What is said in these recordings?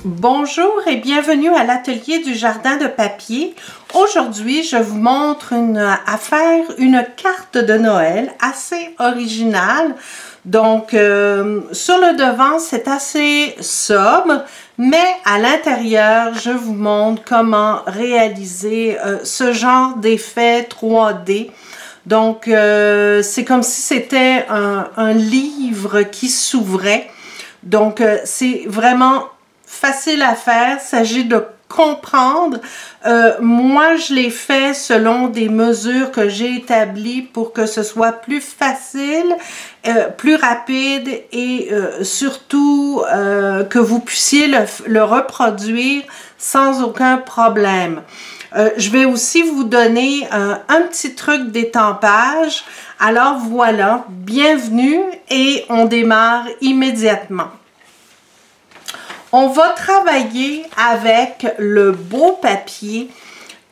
Bonjour et bienvenue à l'atelier du jardin de papier. Aujourd'hui, je vous montre une carte de Noël assez originale. Donc, sur le devant, c'est assez sobre, mais à l'intérieur, je vous montre comment réaliser ce genre d'effet 3D. Donc, c'est comme si c'était un livre qui s'ouvrait. Donc, c'est vraiment facile à faire, il s'agit de comprendre. Moi, je l'ai fait selon des mesures que j'ai établies pour que ce soit plus facile, plus rapide et surtout que vous puissiez le reproduire sans aucun problème. Je vais aussi vous donner un petit truc d'étampage. Alors voilà, bienvenue et on démarre immédiatement. On va travailler avec le beau papier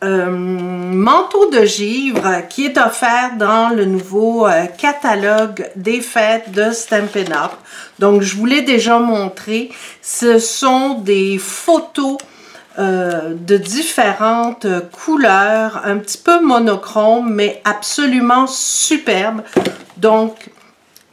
manteau de givre qui est offert dans le nouveau catalogue des fêtes de Stampin' Up. Donc, je vous l'ai déjà montré. Ce sont des photos de différentes couleurs, un petit peu monochrome, mais absolument superbes. Donc,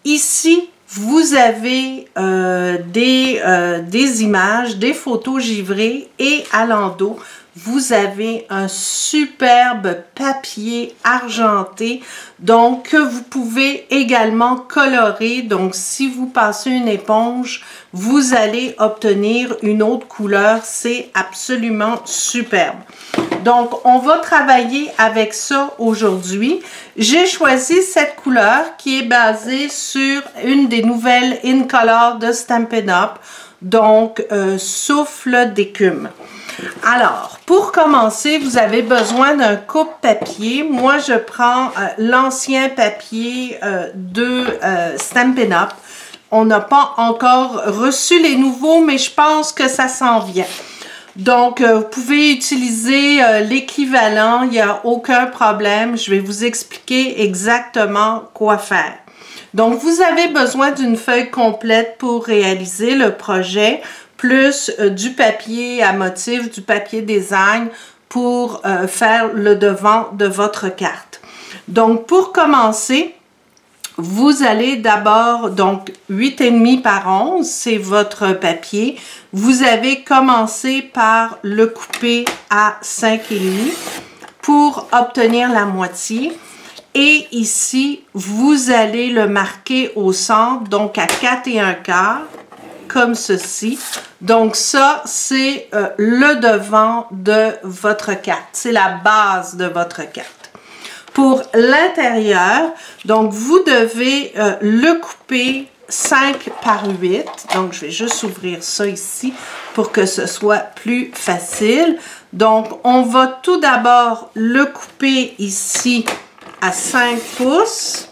ici, vous avez des images, des photos givrées et à l'endos, vous avez un superbe papier argenté, donc que vous pouvez également colorer. Donc, si vous passez une éponge, vous allez obtenir une autre couleur. C'est absolument superbe. Donc, on va travailler avec ça aujourd'hui. J'ai choisi cette couleur qui est basée sur une des nouvelles In Color de Stampin' Up, donc souffle d'écume. Alors, pour commencer, vous avez besoin d'un coupe-papier. Moi, je prends l'ancien papier de Stampin' Up. On n'a pas encore reçu les nouveaux, mais je pense que ça s'en vient. Donc, vous pouvez utiliser l'équivalent, il n'y a aucun problème. Je vais vous expliquer exactement quoi faire. Donc, vous avez besoin d'une feuille complète pour réaliser le projet, plus du papier à motif, du papier design pour faire le devant de votre carte. Donc, pour commencer, vous allez d'abord, donc 8,5 par 11, c'est votre papier. Vous avez commencé par le couper à 5,5 pour obtenir la moitié. Et ici, vous allez le marquer au centre, donc à 4 1/4, comme ceci. Donc ça, c'est le devant de votre carte. C'est la base de votre carte. Pour l'intérieur, donc vous devez le couper 5 par 8. Donc, je vais juste ouvrir ça ici pour que ce soit plus facile. Donc, on va tout d'abord le couper ici à 5 pouces.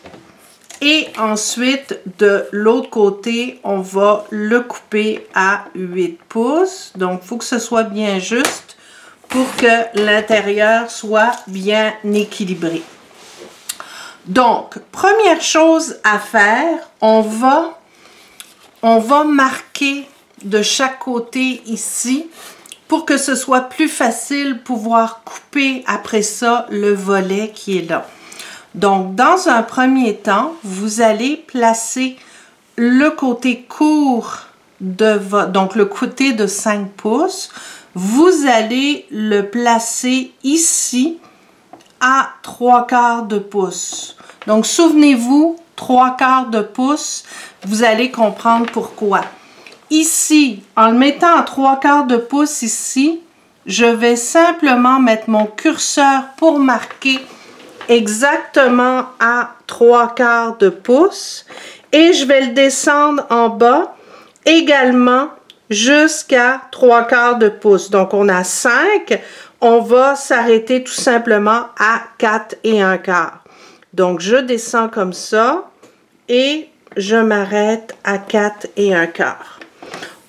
Et ensuite, de l'autre côté, on va le couper à 8 pouces. Donc, il faut que ce soit bien juste pour que l'intérieur soit bien équilibré. Donc, première chose à faire, on va marquer de chaque côté ici pour que ce soit plus facile pouvoir couper après ça le volet qui est là. Donc, dans un premier temps, vous allez placer le côté court donc le côté de 5 pouces. Vous allez le placer ici à 3/4 de pouce. Donc, souvenez-vous, 3/4 de pouce, vous allez comprendre pourquoi. Ici, en le mettant à 3/4 de pouce ici, je vais simplement mettre mon curseur pour marquer exactement à 3/4 de pouce et je vais le descendre en bas également jusqu'à 3/4 de pouce. Donc, on a 5, on va s'arrêter tout simplement à 4 1/4. Donc, je descends comme ça et je m'arrête à 4 1/4.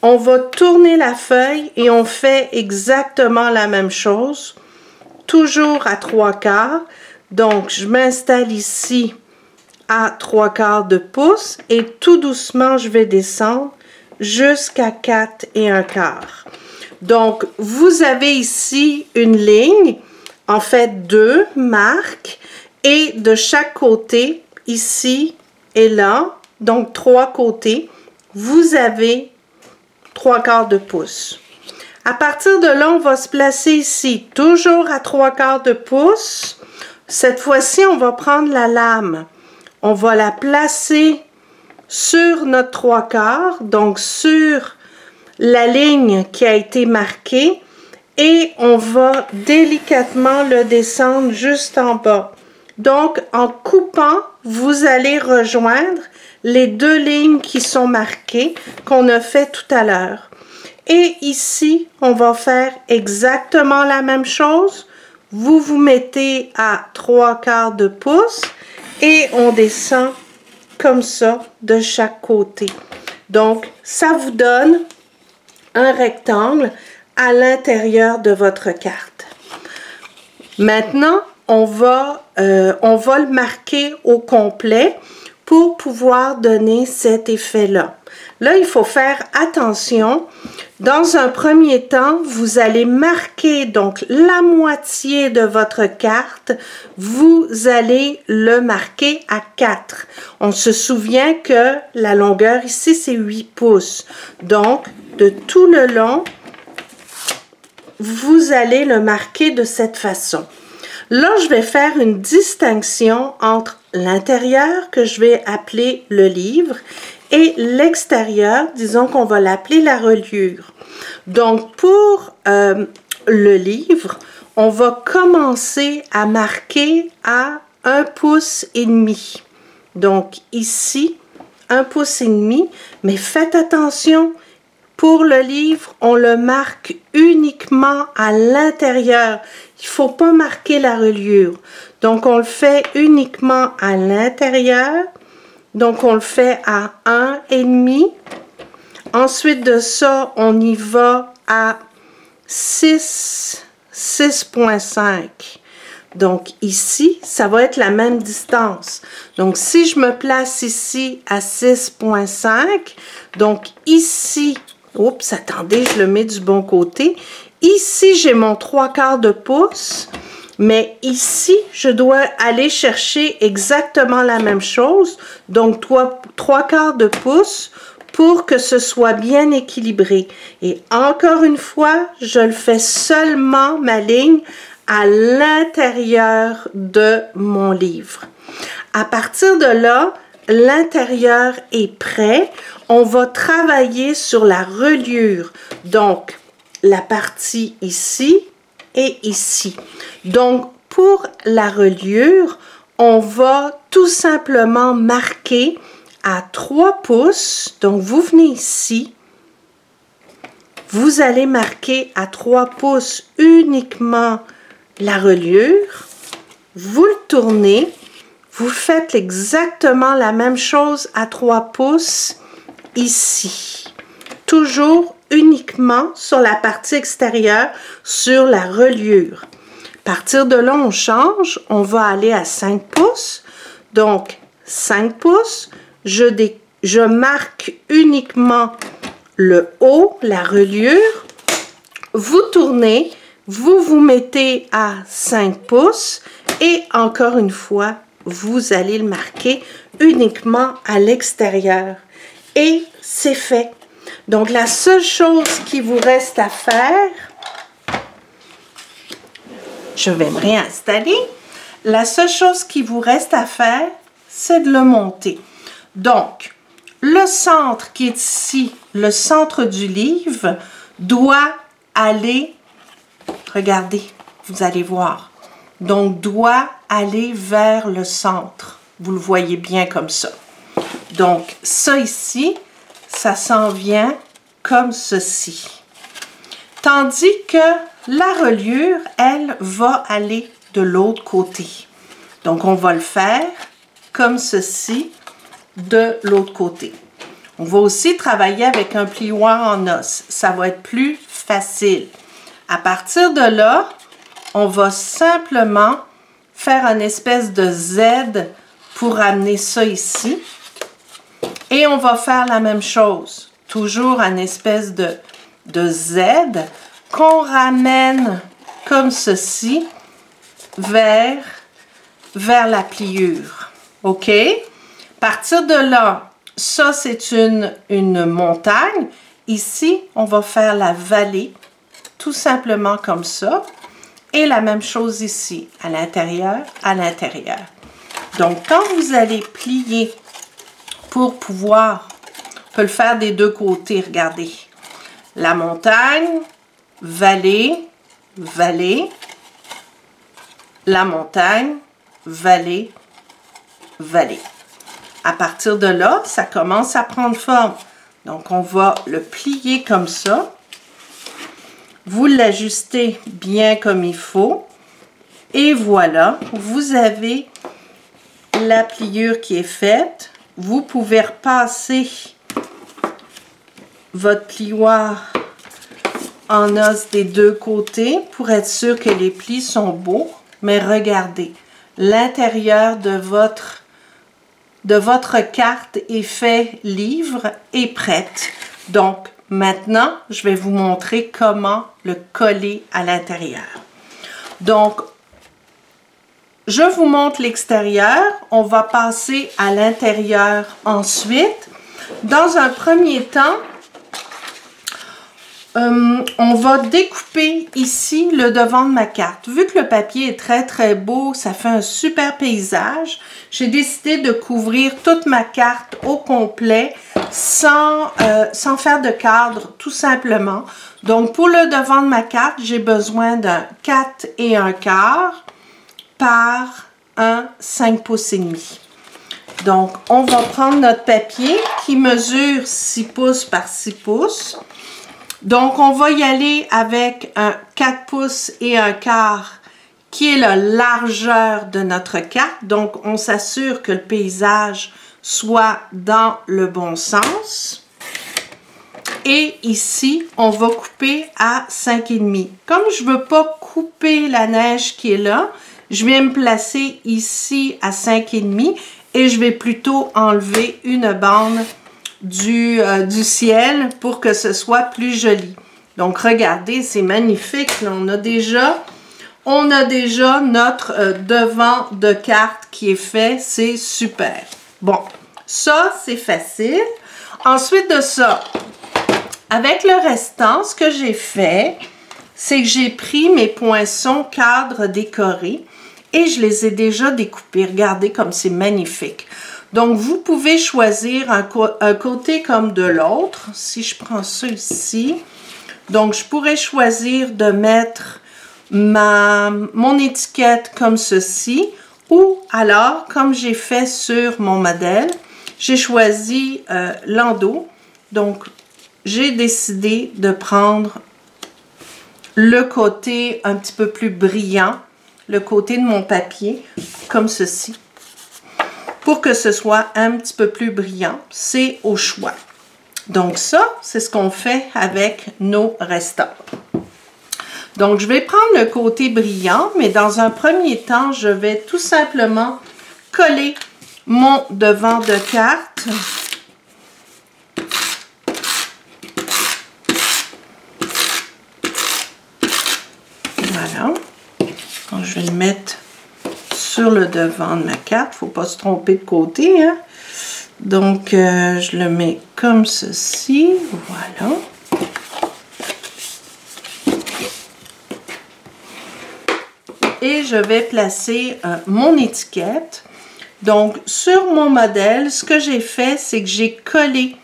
On va tourner la feuille et on fait exactement la même chose, toujours à 3/4. Donc, je m'installe ici à 3/4 de pouce et tout doucement, je vais descendre jusqu'à 4 1/4. Donc, vous avez ici une ligne, en fait 2 marques, et de chaque côté, ici et là, donc 3 côtés, vous avez 3/4 de pouce. À partir de là, on va se placer ici, toujours à 3/4 de pouce. Cette fois-ci, on va prendre la lame. On va la placer sur notre 3/4, donc sur la ligne qui a été marquée, et on va délicatement le descendre juste en bas. Donc, en coupant, vous allez rejoindre les 2 lignes qui sont marquées, qu'on a fait tout à l'heure. Et ici, on va faire exactement la même chose. Vous vous mettez à 3/4 de pouce et on descend comme ça de chaque côté. Donc, ça vous donne un rectangle à l'intérieur de votre carte. Maintenant, on va le marquer au complet pour pouvoir donner cet effet-là. Là, il faut faire attention. Dans un premier temps, vous allez marquer donc la moitié de votre carte. Vous allez le marquer à 4. On se souvient que la longueur ici, c'est 8 pouces. Donc, de tout le long, vous allez le marquer de cette façon. Là, je vais faire une distinction entre l'intérieur, que je vais appeler le livre, et l'extérieur, disons qu'on va l'appeler la reliure. Donc, pour le livre, on va commencer à marquer à 1,5 pouce. Donc, ici, 1,5 pouce, mais faites attention. Pour le livre, on le marque uniquement à l'intérieur. Il ne faut pas marquer la reliure. Donc, on le fait uniquement à l'intérieur. Donc, on le fait à 1,5. Ensuite de ça, on y va à 6,5. Donc, ici, ça va être la même distance. Donc, si je me place ici à 6,5, donc ici, oups, attendez, je le mets du bon côté. Ici, j'ai mon 3/4 de pouce, mais ici, je dois aller chercher exactement la même chose, donc 3/4 de pouce pour que ce soit bien équilibré. Et encore une fois, je le fais seulement, ma ligne, à l'intérieur de mon livre. À partir de là, l'intérieur est prêt. On va travailler sur la reliure. Donc, la partie ici et ici. Donc, pour la reliure, on va tout simplement marquer à 3 pouces. Donc, vous venez ici. Vous allez marquer à 3 pouces uniquement la reliure. Vous le tournez. Vous faites exactement la même chose à 3 pouces ici. Toujours uniquement sur la partie extérieure, sur la reliure. À partir de là, on change. On va aller à 5 pouces. Donc, 5 pouces. Je marque uniquement le haut, la reliure. Vous tournez. Vous vous mettez à 5 pouces. Et encore une fois, vous allez le marquer uniquement à l'extérieur. Et c'est fait. Donc, la seule chose qui vous reste à faire, je vais me réinstaller. La seule chose qui vous reste à faire, c'est de le monter. Donc, le centre qui est ici, le centre du livre, doit aller, regardez, vous allez voir, donc doit aller vers le centre. Vous le voyez bien comme ça. Donc, ça ici, ça s'en vient comme ceci. Tandis que la reliure, elle, va aller de l'autre côté. Donc, on va le faire comme ceci de l'autre côté. On va aussi travailler avec un plioir en os. Ça va être plus facile. À partir de là, on va simplement faire une espèce de Z pour amener ça ici. Et on va faire la même chose. Toujours une espèce de de Z qu'on ramène comme ceci vers la pliure. OK? À partir de là, ça c'est une montagne. Ici, on va faire la vallée, tout simplement comme ça. Et la même chose ici, à l'intérieur, à l'intérieur. Donc, quand vous allez plier pour pouvoir, on peut le faire des deux côtés, regardez. La montagne, vallée, vallée, la montagne, vallée, vallée. À partir de là, ça commence à prendre forme. Donc, on va le plier comme ça. Vous l'ajustez bien comme il faut. Et voilà, vous avez la pliure qui est faite. Vous pouvez repasser votre plioir en os des deux côtés pour être sûr que les plis sont beaux. Mais regardez, l'intérieur de votre carte est fait livre et prête. Donc, maintenant, je vais vous montrer comment le coller à l'intérieur. Donc, je vous montre l'extérieur. On va passer à l'intérieur ensuite. Dans un premier temps, on va découper ici le devant de ma carte. Vu que le papier est très très beau, ça fait un super paysage, j'ai décidé de couvrir toute ma carte au complet sans faire de cadre, tout simplement. Donc pour le devant de ma carte, j'ai besoin d'un 4 1/4 par un 5 pouces et demi. Donc on va prendre notre papier qui mesure 6 pouces par 6 pouces. Donc, on va y aller avec un 4 pouces et 1/4 qui est la largeur de notre carte. Donc, on s'assure que le paysage soit dans le bon sens. Et ici, on va couper à 5,5. Comme je ne veux pas couper la neige qui est là, je vais me placer ici à 5,5 et je vais plutôt enlever une bande du ciel pour que ce soit plus joli. Donc, regardez, c'est magnifique. Là, on a déjà notre devant de carte qui est fait. C'est super. Bon, ça, c'est facile. Ensuite de ça, avec le restant, ce que j'ai fait, c'est que j'ai pris mes poinçons cadres décorés et je les ai déjà découpés. Regardez comme c'est magnifique. Donc, vous pouvez choisir un côté comme de l'autre. Si je prends ça ici, donc je pourrais choisir de mettre mon étiquette comme ceci ou alors, comme j'ai fait sur mon modèle, j'ai choisi l'endos. Donc, j'ai décidé de prendre le côté un petit peu plus brillant, le côté de mon papier, comme ceci. Pour que ce soit un petit peu plus brillant, c'est au choix. Donc ça, c'est ce qu'on fait avec nos restants. Donc je vais prendre le côté brillant, mais dans un premier temps, je vais tout simplement coller mon devant de carte. Voilà. Donc, je vais le mettre sur le devant de ma carte. Il ne faut pas se tromper de côté, hein? Donc, je le mets comme ceci. Voilà. Et je vais placer mon étiquette. Donc, sur mon modèle, ce que j'ai fait, c'est que j'ai collé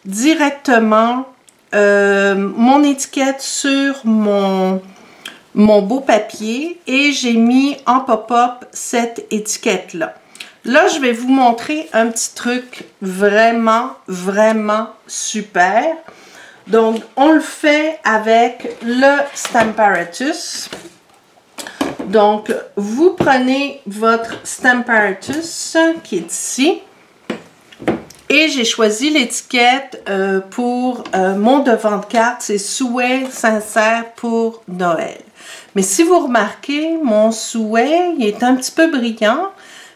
directement mon étiquette sur mon beau papier et j'ai mis en pop-up cette étiquette-là. Là, je vais vous montrer un petit truc vraiment, vraiment super. Donc, on le fait avec le Stamparatus. Donc, vous prenez votre Stamparatus qui est ici. Et j'ai choisi l'étiquette pour mon devant de carte. C'est souhait sincère pour Noël. Mais si vous remarquez, mon souhait, il est un petit peu brillant,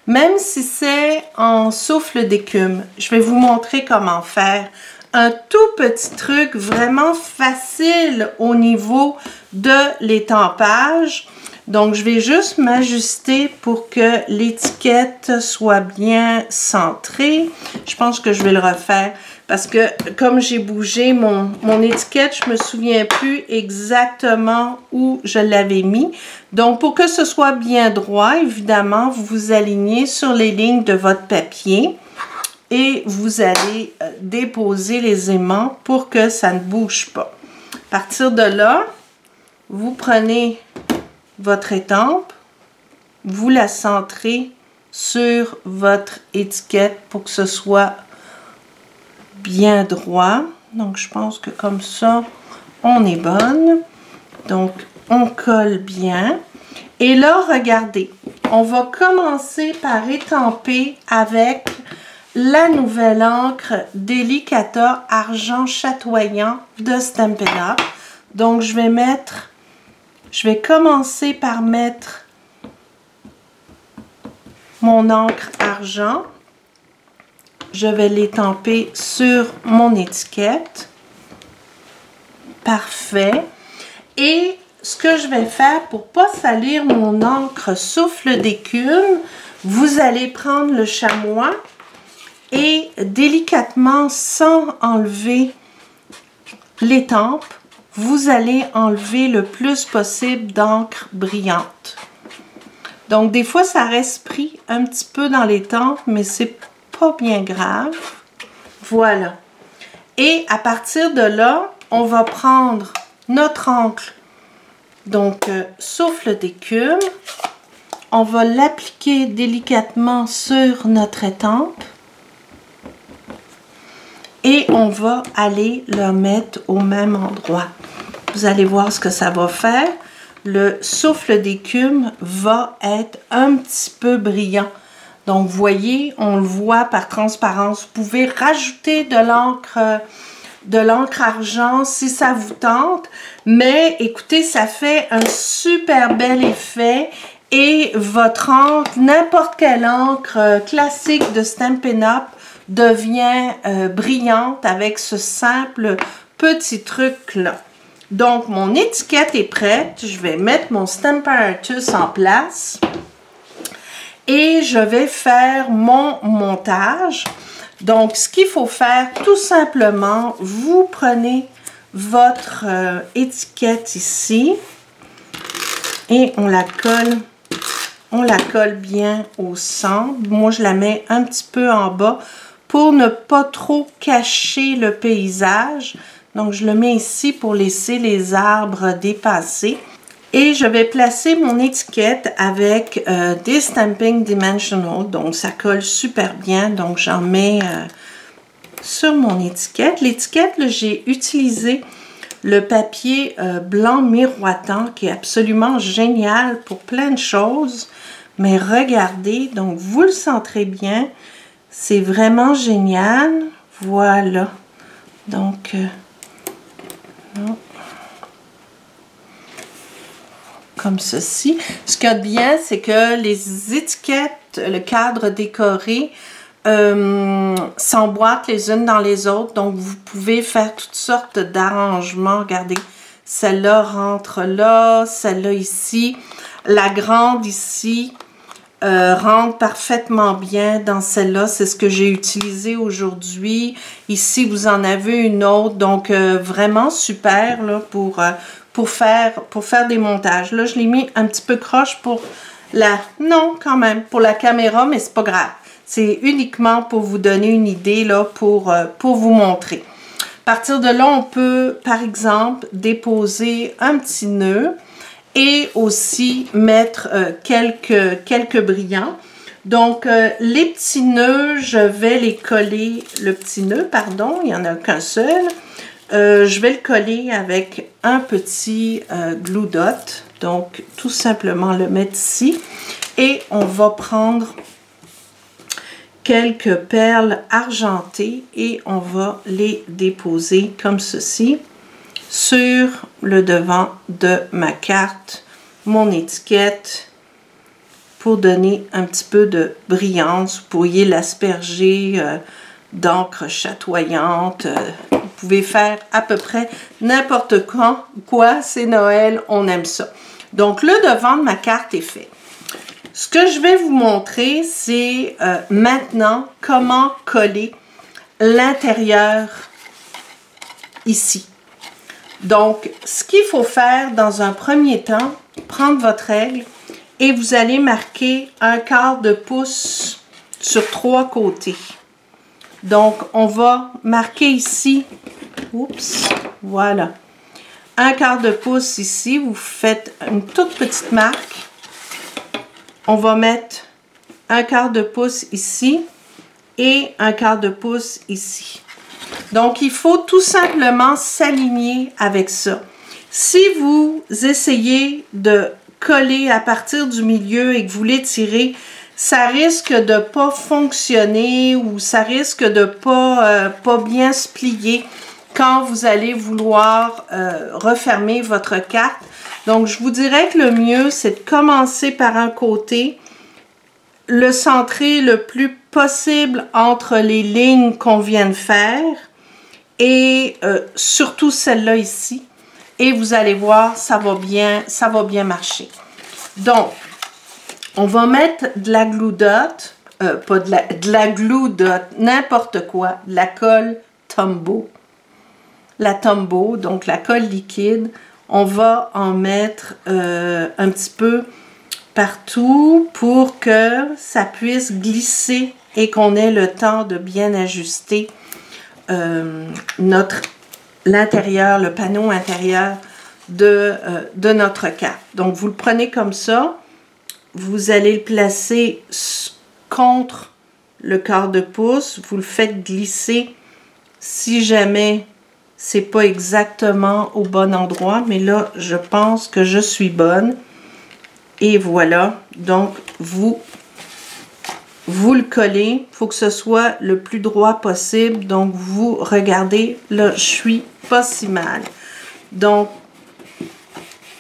même si c'est en souffle d'écume. Je vais vous montrer comment faire un tout petit truc vraiment facile au niveau de l'étampage. Donc, je vais juste m'ajuster pour que l'étiquette soit bien centrée. Je pense que je vais le refaire parce que comme j'ai bougé mon étiquette, je me souviens plus exactement où je l'avais mis. Donc, pour que ce soit bien droit, évidemment, vous vous alignez sur les lignes de votre papier et vous allez déposer les aimants pour que ça ne bouge pas. À partir de là, vous prenez votre étampe, vous la centrez sur votre étiquette pour que ce soit bien droit. Donc, je pense que comme ça, on est bonne. Donc, on colle bien. Et là, regardez, on va commencer par étamper avec la nouvelle encre Delicata Argent Chatoyant de Stampin' Up. Donc, je vais commencer par mettre mon encre argent. Je vais l'étamper sur mon étiquette. Parfait. Et ce que je vais faire pour ne pas salir mon encre souffle d'écume, vous allez prendre le chamois et délicatement, sans enlever l'étampe, vous allez enlever le plus possible d'encre brillante. Donc, des fois, ça reste pris un petit peu dans l'étampe, mais c'est pas bien grave. Voilà. Et à partir de là, on va prendre notre encre, donc souffle d'écume. On va l'appliquer délicatement sur notre étampe. Et on va aller le mettre au même endroit. Vous allez voir ce que ça va faire. Le souffle d'écume va être un petit peu brillant. Donc, vous voyez, on le voit par transparence. Vous pouvez rajouter de l'encre argent si ça vous tente. Mais écoutez, ça fait un super bel effet. Et votre encre, n'importe quelle encre classique de Stampin' Up, devient brillante avec ce simple petit truc là. Donc mon étiquette est prête, je vais mettre mon Stamparatus en place et je vais faire mon montage. Donc ce qu'il faut faire tout simplement, vous prenez votre étiquette ici et on la colle bien au centre. Moi je la mets un petit peu en bas pour ne pas trop cacher le paysage. Donc, je le mets ici pour laisser les arbres dépasser. Et je vais placer mon étiquette avec des Stampin' Dimensional. Donc, ça colle super bien. Donc, j'en mets sur mon étiquette. L'étiquette, j'ai utilisé le papier blanc miroitant qui est absolument génial pour plein de choses. Mais regardez, donc, vous le centrez bien. C'est vraiment génial. Voilà. Donc, comme ceci. Ce qu'il y a de bien, c'est que les étiquettes, le cadre décoré, s'emboîtent les unes dans les autres. Donc, vous pouvez faire toutes sortes d'arrangements. Regardez, celle-là rentre là, celle-là ici. La grande ici rentre parfaitement bien dans celle-là. C'est ce que j'ai utilisé aujourd'hui. Ici, vous en avez une autre. Donc, vraiment super là, pour faire des montages. Là, je l'ai mis un petit peu croche pour non, quand même, pour la caméra, mais c'est pas grave. C'est uniquement pour vous donner une idée, là, pour vous montrer. À partir de là, on peut, par exemple, déposer un petit nœud et aussi mettre quelques brillants. Donc, les petits nœuds, je vais les coller, le petit nœud, pardon, il n'y en a qu'un seul. Je vais le coller avec un petit glue dot. Donc, tout simplement le mettre ici. Et on va prendre quelques perles argentées et on va les déposer comme ceci sur le devant de ma carte, mon étiquette, pour donner un petit peu de brillance. Vous pourriez l'asperger d'encre chatoyante. Vous pouvez faire à peu près n'importe quoi. C'est Noël, on aime ça. Donc, le devant de ma carte est fait. Ce que je vais vous montrer, c'est maintenant comment coller l'intérieur ici. Donc, ce qu'il faut faire dans un premier temps, prendre votre règle et vous allez marquer 1/4 de pouce sur 3 côtés. Donc, on va marquer ici, oups, voilà, 1/4 de pouce ici, vous faites une toute petite marque. On va mettre 1/4 de pouce ici et 1/4 de pouce ici. Donc, il faut tout simplement s'aligner avec ça. Si vous essayez de coller à partir du milieu et que vous l'étirez, ça risque de pas fonctionner ou ça risque de pas bien se plier quand vous allez vouloir refermer votre carte. Donc, je vous dirais que le mieux, c'est de commencer par un côté, le centrer le plus possible entre les lignes qu'on vient de faire et surtout celle-là ici. Et vous allez voir, ça va bien marcher. Donc, on va mettre de la glue dot, pas de la glue dot, n'importe quoi, de la colle Tombow. La Tombow, donc la colle liquide, on va en mettre un petit peu partout pour que ça puisse glisser et qu'on ait le temps de bien ajuster l'intérieur, le panneau intérieur de notre carte. Donc, vous le prenez comme ça. Vous allez le placer contre le quart de pouce. Vous le faites glisser si jamais c'est pas exactement au bon endroit. Mais là, je pense que je suis bonne. Et voilà. Donc, vous le collez. Il faut que ce soit le plus droit possible. Donc, vous regardez. Là, je suis pas si mal. Donc,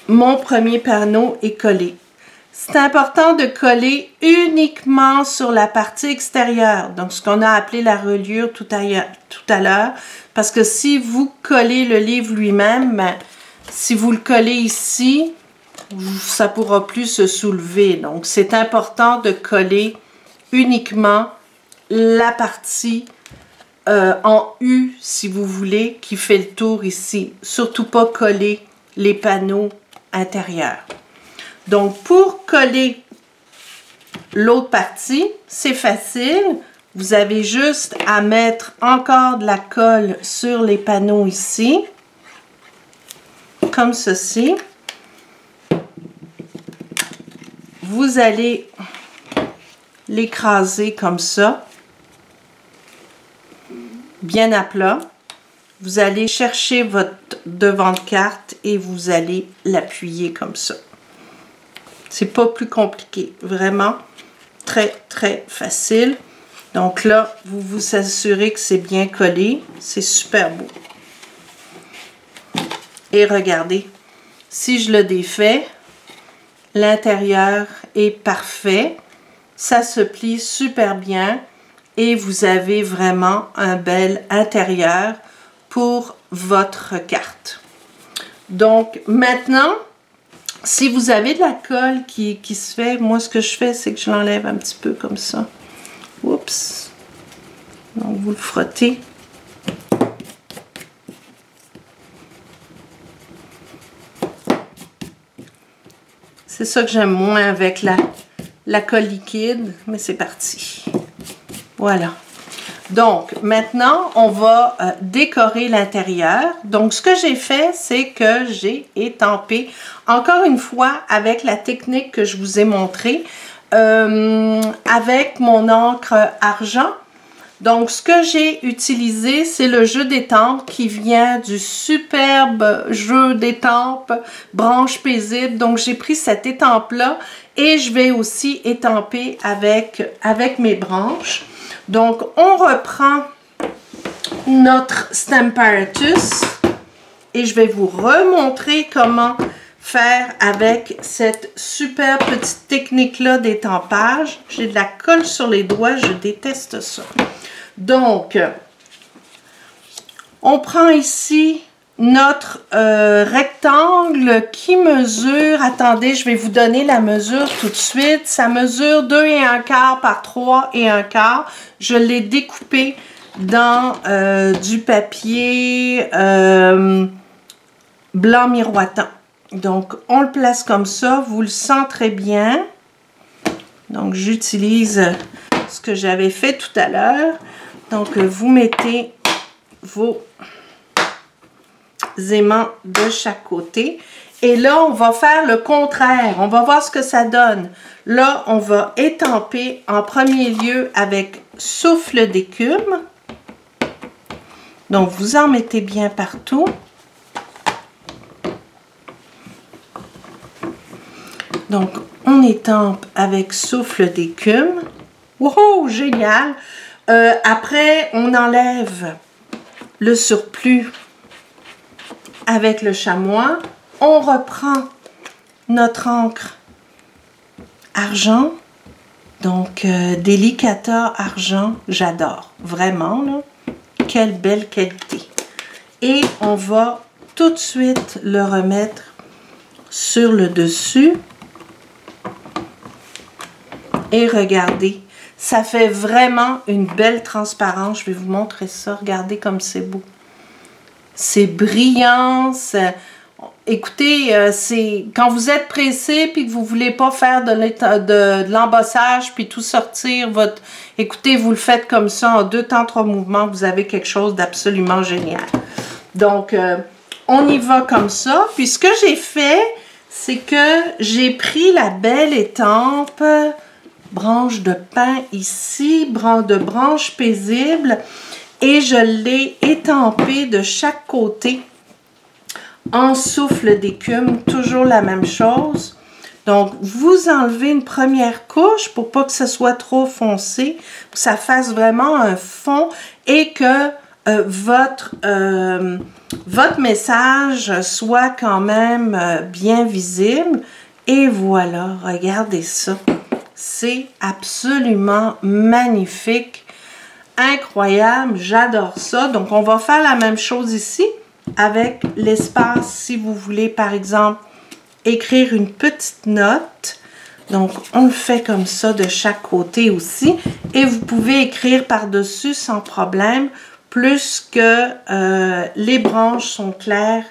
mon premier panneau est collé. C'est important de coller uniquement sur la partie extérieure, donc ce qu'on a appelé la reliure tout à l'heure, parce que si vous collez le livre lui-même, ben, si vous le collez ici, ça ne pourra plus se soulever. Donc, c'est important de coller uniquement la partie en U, si vous voulez, qui fait le tour ici. Surtout pas coller les panneaux intérieurs. Donc, pour coller l'autre partie, c'est facile. Vous avez juste à mettre encore de la colle sur les panneaux ici, comme ceci. Vous allez l'écraser comme ça, bien à plat. Vous allez chercher votre devant de carte et vous allez l'appuyer comme ça. C'est pas plus compliqué, vraiment très très facile. Donc là, vous vous assurez que c'est bien collé, c'est super beau. Et regardez, si je le défais, l'intérieur est parfait, ça se plie super bien et vous avez vraiment un bel intérieur pour votre carte. Donc maintenant, si vous avez de la colle qui se fait, moi ce que je fais, c'est que je l'enlève un petit peu comme ça. Oups! Donc vous le frottez. C'est ça que j'aime moins avec la colle liquide, mais c'est parti. Voilà. Donc, maintenant, on va décorer l'intérieur. Donc, ce que j'ai fait, c'est que j'ai étampé, encore une fois, avec la technique que je vous ai montrée, avec mon encre argent. Donc, ce que j'ai utilisé, c'est le jeu d'étampe qui vient du superbe jeu d'étampe Branche Paisible. Donc, j'ai pris cette étampe-là et je vais aussi étamper avec mes branches. Donc, on reprend notre Stamparatus et je vais vous remontrer comment faire avec cette super petite technique-là d'étampage. J'ai de la colle sur les doigts, je déteste ça. Donc, on prend ici notre rectangle qui mesure, attendez, je vais vous donner la mesure tout de suite. Ça mesure 2 1/4 par 3 1/4. Je l'ai découpé dans du papier blanc miroitant. Donc, on le place comme ça. Vous le centrez bien. Donc, j'utilise ce que j'avais fait tout à l'heure. Donc, vous mettez vos aimants de chaque côté. Et là, on va faire le contraire. On va voir ce que ça donne. Là, on va étamper en premier lieu avec souffle d'écume. Donc, vous en mettez bien partout. Donc, on étampe avec souffle d'écume. Wow, génial! Après, on enlève le surplus avec le chamois. On reprend notre encre argent. Donc, Delicata argent, j'adore. Vraiment, là. Quelle belle qualité. Et on va tout de suite le remettre sur le dessus. Et regardez, ça fait vraiment une belle transparence. Je vais vous montrer ça. Regardez comme c'est beau. C'est brillant. Écoutez, c'est quand vous êtes pressé puis que vous ne voulez pas faire de l'embossage puis tout sortir, écoutez, vous le faites comme ça en 2 temps 3 mouvements. Vous avez quelque chose d'absolument génial. Donc, on y va comme ça. Puis ce que j'ai fait, c'est que j'ai pris la belle étampe branche de pin ici, de branche paisible, et je l'ai étampée de chaque côté en souffle d'écume, toujours la même chose. Donc, vous enlevez une première couche pour pas que ce soit trop foncé, que ça fasse vraiment un fond et que votre message soit quand même bien visible. Et voilà, regardez ça. C'est absolument magnifique, incroyable, j'adore ça. Donc, on va faire la même chose ici avec l'espace, si vous voulez, par exemple, écrire une petite note. Donc, on le fait comme ça de chaque côté aussi. Et vous pouvez écrire par-dessus sans problème, plus que les branches sont claires,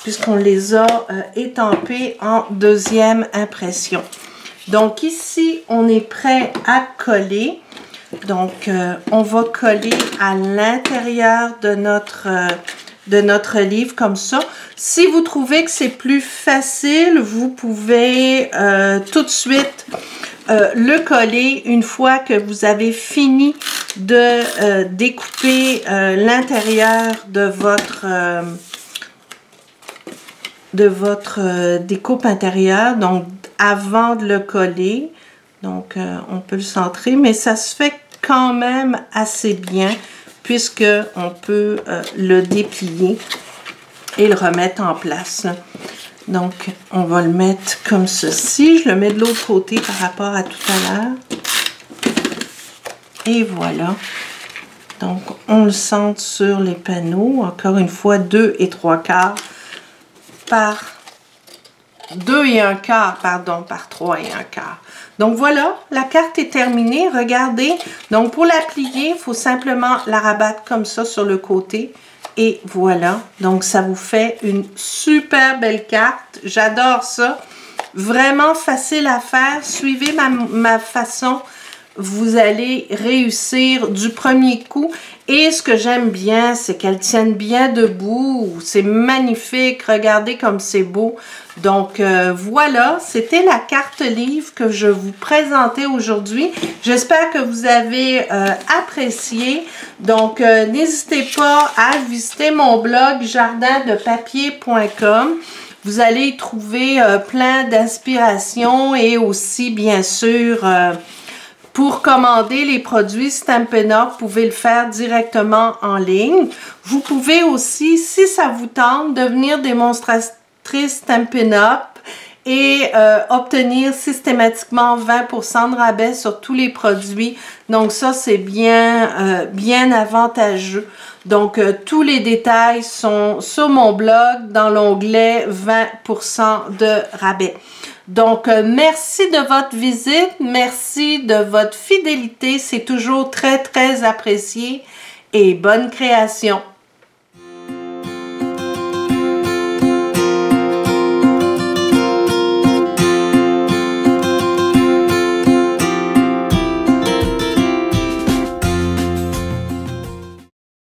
puisqu'on les a étampées en deuxième impression. Donc ici, on est prêt à coller. Donc, on va coller à l'intérieur de notre livre comme ça. Si vous trouvez que c'est plus facile, vous pouvez tout de suite le coller une fois que vous avez fini de découper l'intérieur de votre découpe intérieure. Donc, avant de le coller, donc on peut le centrer, mais ça se fait quand même assez bien puisque on peut le déplier et le remettre en place. Donc, on va le mettre comme ceci. Je le mets de l'autre côté par rapport à tout à l'heure. Et voilà. Donc, on le centre sur les panneaux. Encore une fois, 2 3/4 par 2 1/4, pardon, par 3 1/4. Donc voilà, la carte est terminée. Regardez. Donc pour la plier, il faut simplement la rabattre comme ça sur le côté. Et voilà. Donc ça vous fait une super belle carte. J'adore ça. Vraiment facile à faire. Suivez ma façon. Vous allez réussir du premier coup. Et ce que j'aime bien, c'est qu'elles tiennent bien debout. C'est magnifique. Regardez comme c'est beau. Donc, voilà. C'était la carte livre que je vous présentais aujourd'hui. J'espère que vous avez apprécié. Donc, n'hésitez pas à visiter mon blog jardindepapier.com. Vous allez y trouver plein d'inspiration et aussi, bien sûr... pour commander les produits Stampin' Up, vous pouvez le faire directement en ligne. Vous pouvez aussi, si ça vous tente, devenir démonstratrice Stampin' Up et obtenir systématiquement 20% de rabais sur tous les produits. Donc ça, c'est bien avantageux. Donc tous les détails sont sur mon blog dans l'onglet 20% de rabais. Donc merci de votre visite, merci de votre fidélité, c'est toujours très apprécié et bonne création.